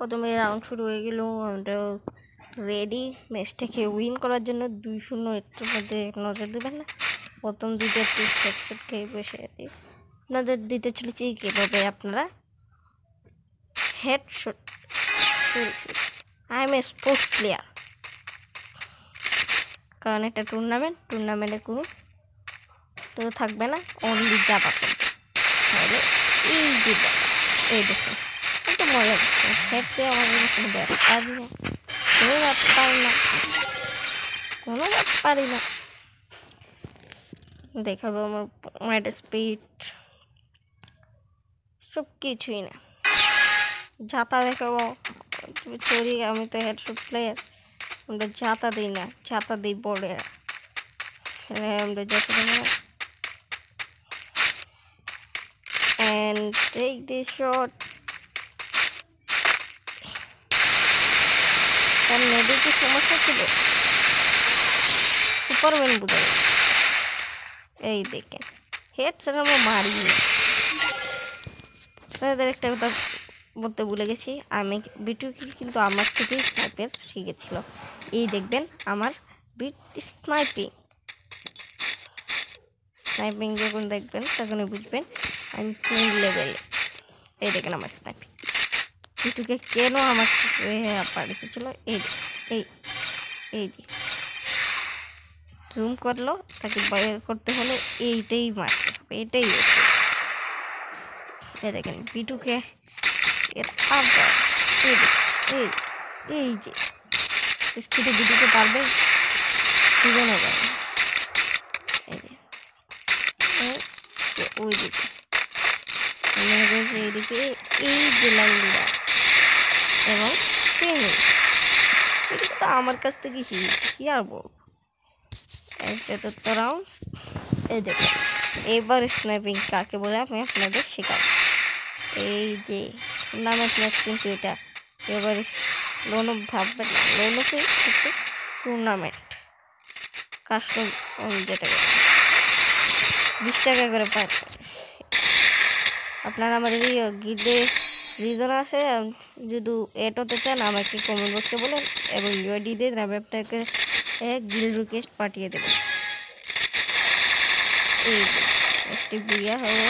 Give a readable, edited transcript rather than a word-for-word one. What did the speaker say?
প্রথমে রাউন্ড শুরু হয়ে গেল, আমরা রেডি ম্যাচটাকে উইন করার জন্য। 2-0 একটুর মধ্যে নজর দেবেন না, প্রথম দুইটা পিস হেডশট খেয়ে বসে আছি। নজর দিতে চলেছি কীভাবে আপনারা headshot. I M A sports player, কারণ এটা টুর্নামেন্টে কোনো তো থাকবে না, অনলি জাপা করবে। তাহলে এই যে এই দেখুন এত মজা করছে, হেডসে আমাদের কোনো ব্যাপারই না, কোনো ব্যাপারই না। দেখাবো আমার পয়েন্ট স্পিড, সব কিছুই না, ঝাঁতা দেখাবো। সরি, আমি তো হেডশট প্লেয়ার, আমরা ঝাঁতা দিই না, ঝাঁতা দিই বলে আমরা ঝাঁতা দিই না। And take this shot. তার মেয়েদের কি সমস্যা ছিল, সুপারম্যান বোঝা যায়। এই দেখেন হেড স্যার আমরা মারি না। তাদের একটা কথা বলতে ভুলে গেছি, আমি বিটু কিন্তু আমার থেকেই স্নাইপার শিখেছিল। এই দেখবেন আমার বিট স্নাইপিং যখন দেখবেন তখনই বুঝবেন আমি কোন লেভেলে। এই দেখেন আমার স্নাইপিং, বিটুকে কেন আমার পাঠিয়েছিল। এই এই এই যে জুম করলো, তাকে বাইর করতে হলে এইটাই মারতে হবে, এটাই হচ্ছে। এই দেখেন বিটুকে আবার এই যে স্পিডে বিটুকে পারবে দিবে না, এই যে ওই দিকে এইদিকে এই যে লাইনটা এবং তো আমার কাছ থেকে কি আর বলবো। চতুর্থ রাউন্ড, এই দেখো এবার স্নাইপিং কাকে বলে আমি আপনাদের শেখাবো। এই যে টুর্নামেন্ট ম্যাচ, কিন্তু এটা এবারে লোনও ভাববেন না, লোনকে হচ্ছে টুর্নামেন্ট কাস্টম, যেটা 20 টাকা করে পায়। আপনারা আমাদের এই গিল্ডে রিজন আছে, যদি এড হতে চান আমাকে কমেন্ট বক্সে বলেন এবং ইউআইডি দিয়ে আমি আপনাকে গিল্ড রিকোয়েস্ট পাঠিয়ে দেব। এই একটি বুয়া হবে